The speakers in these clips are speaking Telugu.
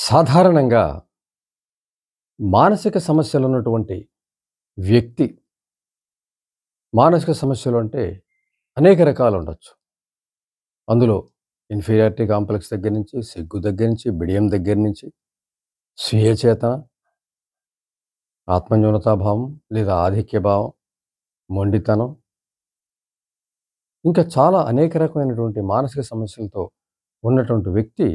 సాధారణంగా మానసిక సమస్యలున్నటువంటి వ్యక్తి మానసిక సమస్యలు అంటే అనేక రకాలు ఉండొచ్చు. అందులో ఇన్ఫీరియారిటీ కాంప్లెక్స్ దగ్గర నుంచి, సిగ్గు దగ్గర నుంచి, బిడియం దగ్గర నుంచి, స్వీయ చేతన, ఆత్మన్యూనతాభావం లేదా ఆధిక్య భావం, మొండితనం, ఇంకా చాలా అనేక రకమైనటువంటి మానసిక సమస్యలతో ఉన్నటువంటి వ్యక్తి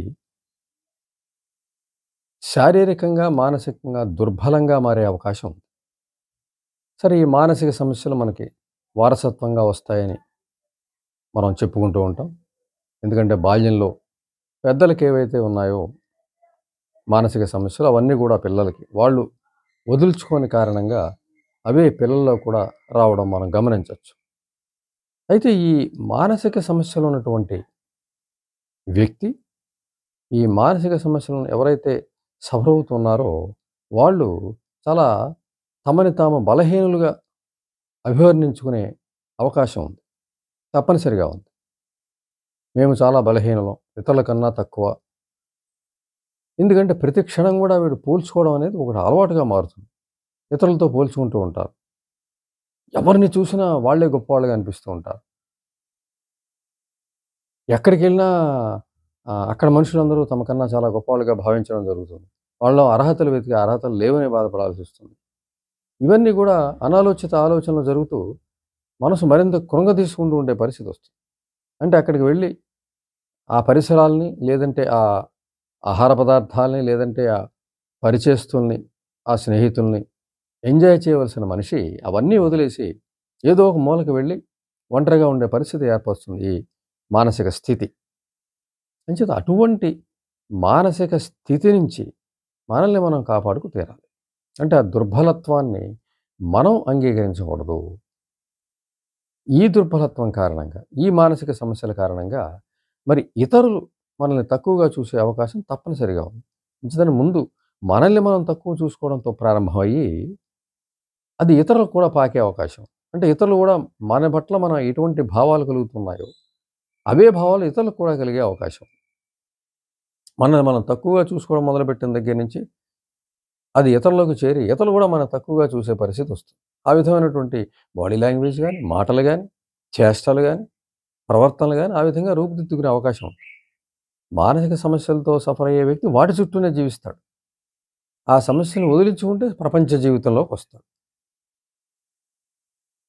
శారీరకంగా, మానసికంగా దుర్బలంగా మారే అవకాశం ఉంది. సరే, ఈ మానసిక సమస్యలు మనకి వారసత్వంగా వస్తాయని మనం చెప్పుకుంటూ ఉంటాం. ఎందుకంటే బాల్యంలో పెద్దలకి ఏవైతే ఉన్నాయో మానసిక సమస్యలు అవన్నీ కూడా పిల్లలకి వాళ్ళు వదులుచుకోని కారణంగా అవే పిల్లల్లో కూడా రావడం మనం గమనించవచ్చు. అయితే ఈ మానసిక సమస్యలు ఉన్నటువంటి వ్యక్తి ఈ మానసిక సమస్యలను ఎవరైతే సఫర్ అవుతున్నారో వాళ్ళు చాలా తమని తాము బలహీనులుగా అభివర్ణించుకునే అవకాశం ఉంది. తప్పనిసరిగా ఉంది. మేము చాలా బలహీనులం, ఇతరుల కన్నా తక్కువ. ఎందుకంటే ప్రతి క్షణం కూడా వీడు పోల్చుకోవడం అనేది ఒకటి అలవాటుగా మారుతుంది. ఇతరులతో పోల్చుకుంటూ ఉంటారు. ఎవరిని చూసినా వాళ్ళే గొప్పవాళ్ళుగా అనిపిస్తూ ఉంటారు. ఎక్కడికెళ్ళినా అక్కడ మనుషులందరూ తమకన్నా చాలా గొప్పవాళ్ళుగా భావించడం జరుగుతుంది. వాళ్ళలో అర్హతలు వెతికి అర్హతలు లేవని బాధపడాల్సొస్తుంది. ఇవన్నీ కూడా అనాలోచిత ఆలోచనలు జరుగుతూ మనసు మరింత కృంగదీసుకుంటూ ఉండే పరిస్థితొస్తుంది. అంటే అక్కడికి వెళ్ళి ఆ పరిసరాల్ని, లేదంటే ఆ ఆహార పదార్థాల్ని, లేదంటే ఆ పరిచయస్తుల్ని, ఆ స్నేహితుల్ని ఎంజాయ్ చేయవలసిన మనిషి అవన్నీ వదిలేసి ఏదో ఒక మూలకు వెళ్ళి ఒంటరిగా ఉండే పరిస్థితి ఏర్పరుస్తుంది ఈ మానసిక స్థితి. అంచేత అటువంటి మానసిక స్థితి నుంచి మనల్ని మనం కాపాడుకు తీరాలి. అంటే ఆ దుర్బలత్వాన్ని మనం అంగీకరించకూడదు. ఈ దుర్బలత్వం కారణంగా, ఈ మానసిక సమస్యల కారణంగా మరి ఇతరులు మనల్ని తక్కువగా చూసే అవకాశం తప్పనిసరిగా ఉంది. అంచేతని ముందు మనల్ని మనం తక్కువ చూసుకోవడంతో ప్రారంభమయ్యి అది ఇతరులకు కూడా పాకే అవకాశం. అంటే ఇతరులు కూడా మన పట్ల మనం ఎటువంటి భావాలు కలుగుతున్నాయో అవే భావాలు ఇతరులకు కూడా కలిగే అవకాశం. మనల్ని మనం తక్కువగా చూసుకోవడం మొదలుపెట్టిన దగ్గర నుంచి అది ఇతరులకు చేరి ఇతరులు కూడా మనం తక్కువగా చూసే పరిస్థితి వస్తుంది. ఆ విధమైనటువంటి బాడీ లాంగ్వేజ్ గానీ, మాటలు గానీ, చేష్టలు గానీ, ప్రవర్తనలు గానీ ఆ విధంగా రూపుదిద్దుకునే అవకాశం ఉంది. మానసిక సమస్యలతో సఫర్ అయ్యే వ్యక్తి వాటి చుట్టూనే జీవిస్తాడు. ఆ సమస్యను వదిలించుకుంటే ప్రపంచ జీవితంలోకొస్తాడు.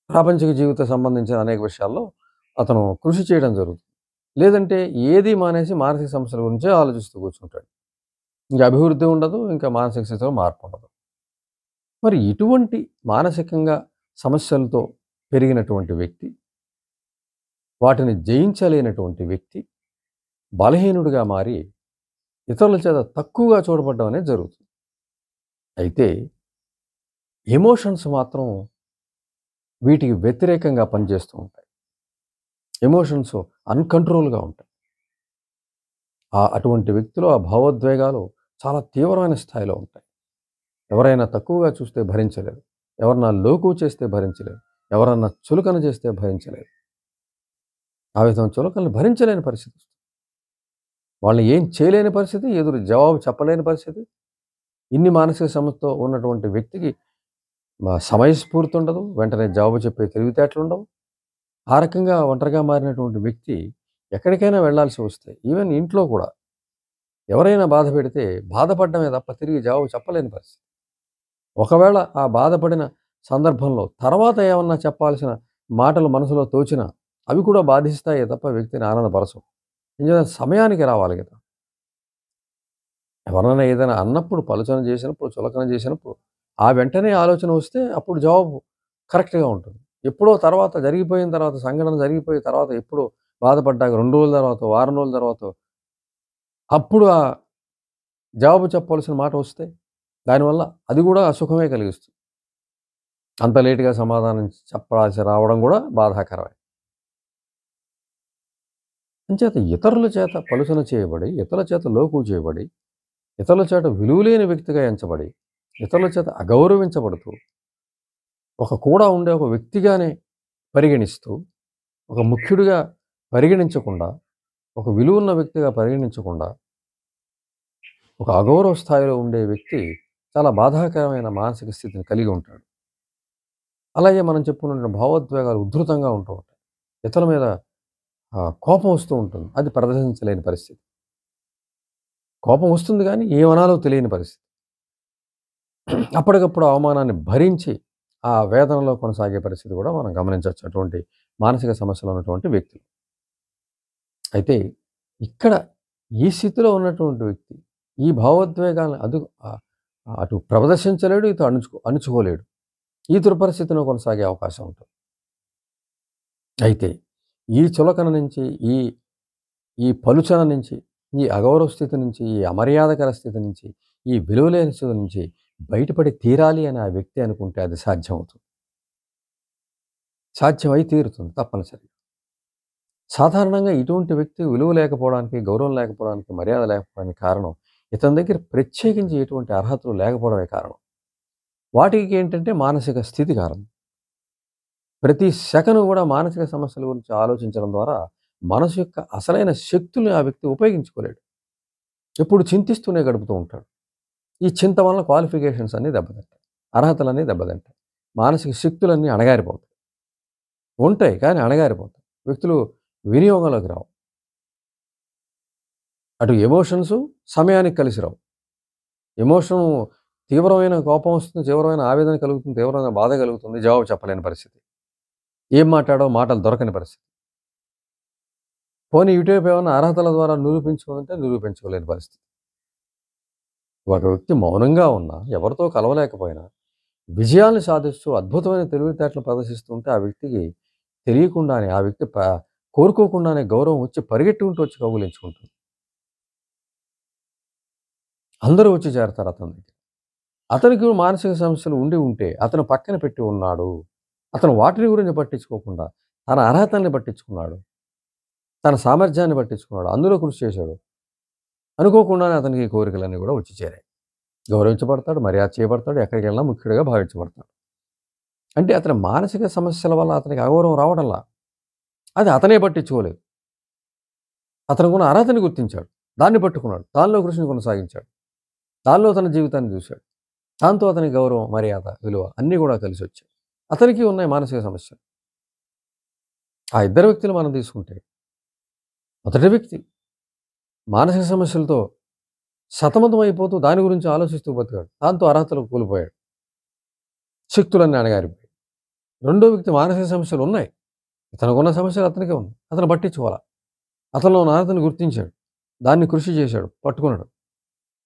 ప్రాపంచిక జీవితం సంబంధించిన అనేక విషయాల్లో అతను కృషి చేయడం జరుగుతుంది. లేదంటే ఏది మానేసి మానసిక సమస్యల గురించే ఆలోచిస్తూ కూర్చుంటాడు. ఇంక అభివృద్ధి ఉండదు. ఇంకా మానసిక స్థితిలో మార్పు ఉండదు. మరి ఇటువంటి మానసికంగా సమస్యలతో పెరిగినటువంటి వ్యక్తి, వాటిని జయించలేనటువంటి వ్యక్తి బలహీనుడిగా మారి ఇతరుల చేత తక్కువగా చూడబడ్డం అనేది జరుగుతుంది. అయితే ఎమోషన్స్ మాత్రం వీటికి వ్యతిరేకంగా పనిచేస్తూ ఉంటాయి. ఎమోషన్స్ అన్‌కంట్రోల్‌గా ఉంటాయి. అటువంటి వ్యక్తిలో ఆ భావోద్వేగాలు చాలా తీవ్రమైన స్థాయిలో ఉంటాయి. ఎవరైనా తక్కువగా చూస్తే భరించలేరు. ఎవరన్నా లోకువ చేస్తే భరించలేరు. ఎవరన్నా చులకన చేస్తే భరించలేరు. ఆ విధంగా చులకనలు భరించలేని పరిస్థితి వస్తుంది. వాళ్ళని ఏం చేయలేని పరిస్థితి, ఎదురు జవాబు చెప్పలేని పరిస్థితి. ఇన్ని మానసిక సమస్యతో ఉన్నటువంటి వ్యక్తికి సమయస్ఫూర్తి ఉండదు. వెంటనే జవాబు చెప్పే తెలివితేటలుండవు. ఆ రకంగా ఒంటరిగా మారినటువంటి వ్యక్తి ఎక్కడికైనా వెళ్ళాల్సి వస్తే ఈవెన్ ఇంట్లో కూడా ఎవరైనా బాధ పెడితే బాధపడడమే తప్ప తిరిగి జవాబు చెప్పలేని పరిస్థితి. ఒకవేళ ఆ బాధపడిన సందర్భంలో తర్వాత ఏమన్నా చెప్పాల్సిన మాటలు మనసులో తోచినా అవి కూడా బాధిస్తాయే తప్ప వ్యక్తిని ఆనందపరచవు. ఎందుకంటే సమయానికి రావాలి కదా! ఎవరైనా ఏదైనా అన్నప్పుడు, పలుచన చేసినప్పుడు, చులకన చేసినప్పుడు ఆ వెంటనే ఆలోచన వస్తే అప్పుడు జవాబు కరెక్ట్‌గా ఉంటుంది. ఎప్పుడో తర్వాత జరిగిపోయిన తర్వాత, సంఘటన జరిగిపోయిన తర్వాత ఎప్పుడో బాధపడ్డాక 2 రోజుల తర్వాత, వారం రోజుల తర్వాతో అప్పుడు ఆ జవాబు చెప్పవలసిన మాట వస్తే దానివల్ల అది కూడా అసుఖమే కలిగిస్తుంది. అంత లేట్‌గా సమాధానం చెప్పాల్సి రావడం కూడా బాధాకరమే. అంచేత ఇతరుల చేత పలుచన చేయబడి, ఇతరుల చేత లోకువ చేయబడి, ఇతరుల చేత విలువలేని వ్యక్తిగా ఎంచబడి, ఇతరుల చేత అగౌరవించబడుతూ, కూడా ఉండే ఒక వ్యక్తిగానే పరిగణిస్తూ, ఒక ముఖ్యుడిగా పరిగణించకుండా, ఒక విలువున్న వ్యక్తిగా పరిగణించకుండా, ఒక అగౌరవ స్థాయిలో ఉండే వ్యక్తి చాలా బాధాకరమైన మానసిక స్థితిని కలిగి ఉంటాడు. అలాగే మనం చెప్పుకున్న భావోద్వేగాలు ఉధృతంగా ఉంటూ ఉంటాయి. ఇతరుల మీద కోపం వస్తూ ఉంటుంది. అది ప్రదర్శించలేని పరిస్థితి. కోపం వస్తుంది గానీ ఏమనాలో తెలియని పరిస్థితి. అప్పటికప్పుడు అవమానాన్ని భరించి ఆ వేదనలో కొనసాగే పరిస్థితి కూడా మనం గమనించొచ్చు. అటువంటి మానసిక సమస్యలు ఉన్నటువంటి వ్యక్తులు. అయితే ఇక్కడ ఈ స్థితిలో ఉన్నటువంటి వ్యక్తి ఈ భావోద్వేగాలను అటు ప్రదర్శించలేడు, ఇటు అణుచుకోలేడు. ఈ దుర్పరిస్థితిలో కొనసాగే అవకాశం ఉంటుంది. అయితే ఈ చులకన నుంచి, ఈ ఈ పలుచన నుంచి, ఈ అగౌరవ స్థితి నుంచి, ఈ అమర్యాదకర స్థితి నుంచి, ఈ విలువలేని స్థితి నుంచి బయటపడి తీరాలి అని ఆ వ్యక్తి అనుకుంటే అది సాధ్యమవుతుంది. సాధ్యమై తీరుతుంది తప్పనిసరిగా. సాధారణంగా ఇటువంటి వ్యక్తి విలువ లేకపోవడానికి, గౌరవం లేకపోవడానికి, మర్యాద లేకపోవడానికి కారణం ఇతని దగ్గర ప్రత్యేకించి ఎటువంటి అర్హతలు లేకపోవడమే కారణం. వాటికి ఏంటంటే మానసిక స్థితి కారణం. ప్రతి సెకను కూడా మానసిక సమస్యల గురించి ఆలోచించడం ద్వారా మనసు యొక్క అసలైన శక్తుల్ని ఆ వ్యక్తి ఉపయోగించుకోలేడు. ఎప్పుడు చింతిస్తూనే గడుపుతూ ఉంటాడు. ఈ చింత వలన క్వాలిఫికేషన్స్ అన్నీ దెబ్బతింటాయి. అర్హతలన్నీ దెబ్బతింటాయి. మానసిక శక్తులన్నీ అణగారిపోతాయి. ఉంటాయి కానీ అణగారిపోతాయి. వ్యక్తులు వినియోగంలోకి రావు. అటు ఎమోషన్స్ సమయానికి కలిసి రావు. ఎమోషను తీవ్రమైన కోపం వస్తుంది, తీవ్రమైన ఆవేదన కలుగుతుంది, తీవ్రమైన బాధ కలుగుతుంది. జవాబు చెప్పలేని పరిస్థితి. ఏం మాట్లాడో మాటలు దొరకని పరిస్థితి. పోనీ ఇటువైపు ఏమన్నా అర్హతల ద్వారా నిరూపించుకోవాలంటే నిరూపించుకోలేని పరిస్థితి. ఒక వ్యక్తి మౌనంగా ఉన్నా, ఎవరితో కలవలేకపోయినా, విజయాలను సాధిస్తూ అద్భుతమైన తెలివితేటలు ప్రదర్శిస్తుంటే ఆ వ్యక్తికి తెలియకుండానే, ఆ వ్యక్తి కోరుకోకుండానే గౌరవం వచ్చి పరిగెట్టుకుంటూ వచ్చి కౌగిలించుకుంటుంది. అందరూ వచ్చి చేరతారు అతని దగ్గర. అతనికి మానసిక సమస్యలు ఉంటే అతను పక్కన పెట్టి ఉన్నాడు. అతను వాటిని గురించి పట్టించుకోకుండా తన అర్హతల్ని పట్టించుకున్నాడు. తన సామర్థ్యాన్ని పట్టించుకున్నాడు. అందులో కృషి చేశాడు. అనుకోకుండానే అతనికి ఈ కోరికలన్నీ కూడా వచ్చి చేరాయి. గౌరవించబడతాడు, మర్యాద చేయబడతాడు, ఎక్కడికి వెళ్ళినా ముఖ్యుడిగా భావించబడతాడు. అంటే అతని మానసిక సమస్యల వల్ల అతనికి అగౌరవం రావడంలా. అది అతనే పట్టించుకోలేదు. అతనుకున్న అర్హతని గుర్తించాడు. దాన్ని పట్టుకున్నాడు. దానిలో కృషిని కొనసాగించాడు. దానిలో తన జీవితాన్ని చూశాడు. దాంతో అతనికి గౌరవం, మర్యాద, విలువ అన్నీ కూడా కలిసొచ్చాయి. అతనికి ఉన్నాయి మానసిక సమస్యలు. ఆ ఇద్దరు వ్యక్తులు మనం తీసుకుంటే, మొదటి వ్యక్తి మానసిక సమస్యలతో సతమతం అయిపోతూ దాని గురించి ఆలోచిస్తూ బతికాడు. దాంతో అర్హతలు కోల్పోయాడు. శక్తులన్నీ అణగారిపోయాయి. రెండో వ్యక్తి మానసిక సమస్యలు ఉన్నాయి. ఇతనుకున్న సమస్యలు అతనికే ఉన్నాయి. అతను పట్టించుకోవాలా. అతనిలో ఉన్న అర్హతను గుర్తించాడు. దాన్ని కృషి చేశాడు, పట్టుకున్నాడు.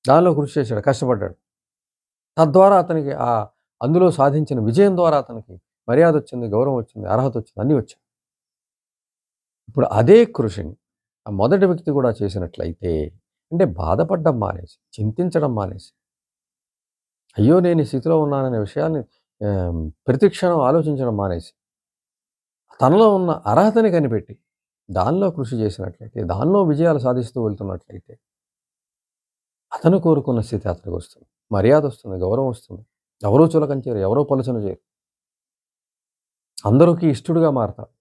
దానిలో కృషి చేశాడు, కష్టపడ్డాడు. తద్వారా అతనికి అందులో సాధించిన విజయం ద్వారా అతనికి మర్యాద వచ్చింది, గౌరవం వచ్చింది, అర్హత వచ్చింది, అన్నీ వచ్చాయి. ఇప్పుడు అదే కృషిని ఆ మొదటి వ్యక్తి కూడా చేసినట్లయితే, అంటే బాధపడడం మానేసి, చింతించడం మానేసి, అయ్యో నేను ఈ స్థితిలో ఉన్నాననే విషయాన్ని ప్రతిక్షణం ఆలోచించడం మానేసి, తనలో ఉన్న అర్హతని కనిపెట్టి దానిలో కృషి చేసినట్లయితే, దానిలో విజయాలు సాధిస్తూ వెళ్తున్నట్లయితే అతను కోరుకున్న స్థితి అతనికి వస్తుంది. మర్యాద వస్తుంది, గౌరవం వస్తుంది. ఎవరూ చులకన చేయరు, ఎవరో పలుచన చేయరు. అందరికీ ఇష్టడుగా మారతాడు.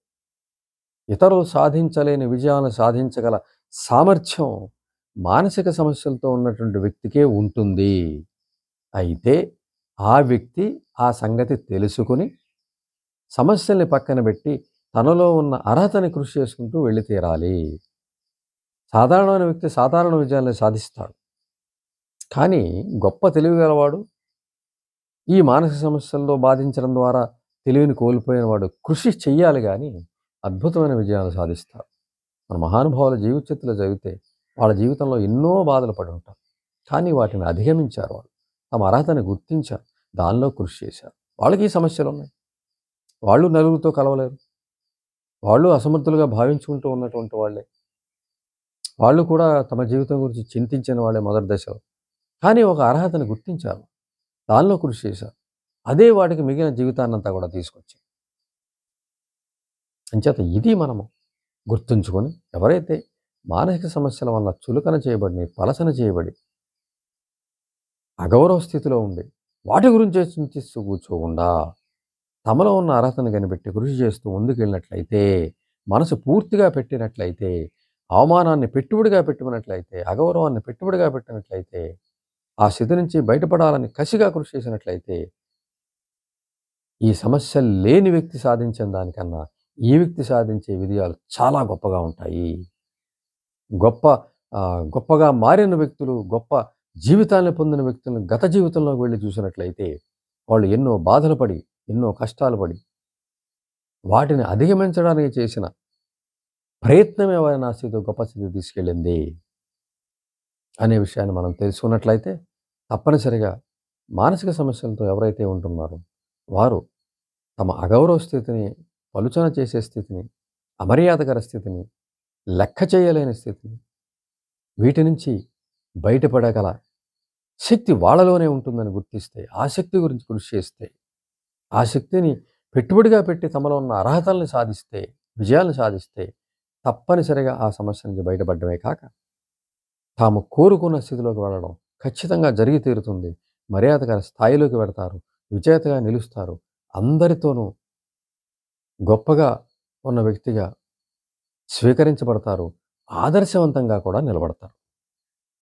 ఇతరులు సాధించలేని విజయాలను సాధించగల సామర్థ్యం మానసిక సమస్యలతో ఉన్నటువంటి వ్యక్తికే ఉంటుంది. అయితే ఆ వ్యక్తి ఆ సంగతి తెలుసుకొని సమస్యల్ని పక్కన పెట్టి తనలో ఉన్న అర్హతని కృషి చేసుకుంటూ వెళ్ళి తీరాలి. సాధారణమైన వ్యక్తి సాధారణ విజయాలను సాధిస్తాడు. కానీ గొప్ప తెలివి గలవాడు, ఈ మానసిక సమస్యల్లో బాధించడం ద్వారా తెలివిని కోల్పోయిన వాడు కృషి చెయ్యాలి కానీ అద్భుతమైన విజయాలు సాధిస్తారు. మన మహానుభావుల జీవిత చరిత్రలో చదివితే వాళ్ళ జీవితంలో ఎన్నో బాధలు పడి ఉంటారు. కానీ వాటిని అధిగమించారు వాళ్ళు. తమ అర్హతని గుర్తించారు. దానిలో కృషి చేశారు. వాళ్ళకి సమస్యలు ఉన్నాయి. వాళ్ళు నలుగురితో కలవలేరు. వాళ్ళు అసమర్థులుగా భావించుకుంటూ ఉన్నటువంటి వాళ్ళే. వాళ్ళు కూడా తమ జీవితం గురించి చింతించిన వాళ్ళే మొదటి దశలో. కానీ ఒక అర్హతని గుర్తించారు. దానిలో కృషి చేశారు. అదే వాటికి మిగిలిన జీవితాన్నంతా కూడా తీసుకొచ్చింది. అంచేత ఇది మనము గుర్తుంచుకొని ఎవరైతే మానసిక సమస్యల వల్ల చులకన చేయబడి, పలసన చేయబడి, అగౌరవ స్థితిలో ఉండి వాటి గురించే చింతిస్తూ కూర్చోకుండా తమలో ఉన్న అర్హతను కనిపెట్టి కృషి చేస్తూ ముందుకెళ్ళినట్లయితే, మనసు పూర్తిగా పెట్టినట్లయితే అవమానాన్ని పెట్టుబడిగా పెట్టుకున్నట్లయితే, అగౌరవాన్ని పెట్టుబడిగా పెట్టినట్లయితే, ఆ స్థితి నుంచి బయటపడాలని కసిగా కృషి చేసినట్లయితే, ఈ సమస్య లేని వ్యక్తి సాధించిన దానికన్నా, ఈ వ్యక్తి సాధించే విజయాలు చాలా గొప్పగా ఉంటాయి. గొప్ప గొప్పగా మారిన వ్యక్తులు, గొప్ప జీవితాన్ని పొందిన వ్యక్తులను గత జీవితంలోకి వెళ్లి చూసినట్లయితే, వాళ్ళు ఎన్నో బాధలు పడి, ఎన్నో కష్టాలు పడి, వాటిని అధిగమించడానికి చేసిన ప్రయత్నమే వారిని ఆ స్థితి గొప్ప స్థితికి తీసుకెళ్ళింది అనే విషయాన్ని మనం తెలుసుకున్నట్లయితే, తప్పనిసరిగా మానసిక సమస్యలతో ఎవరైతే ఉంటున్నారో, వారు తమ అగౌరవ స్థితిని, పలుచన చేసే స్థితిని, అమర్యాదకర స్థితిని, లెక్క చేయలేని స్థితిని, వీటి నుంచి బయటపడగల శక్తి వాళ్ళలోనే ఉంటుందని గుర్తిస్తే, ఆ శక్తి గురించి కృషి చేస్తే, ఆ శక్తిని పెట్టుబడిగా పెట్టి తమలో ఉన్న అర్హతల్ని సాధిస్తే, విజయాలను సాధిస్తే, తప్పనిసరిగా ఆ సమస్య నుంచి బయటపడడమే కాక, తాము కోరుకున్న స్థితిలోకి వెళ్ళడం ఖచ్చితంగా జరిగి తీరుతుంది. మర్యాదకర స్థాయిలోకి వెడతారు. విజేతగా నిలుస్తారు. అందరితోనూ గొప్పగా ఉన్న వ్యక్తిగా స్వీకరించబడతారు. ఆదర్శవంతంగా కూడా నిలబడతారు.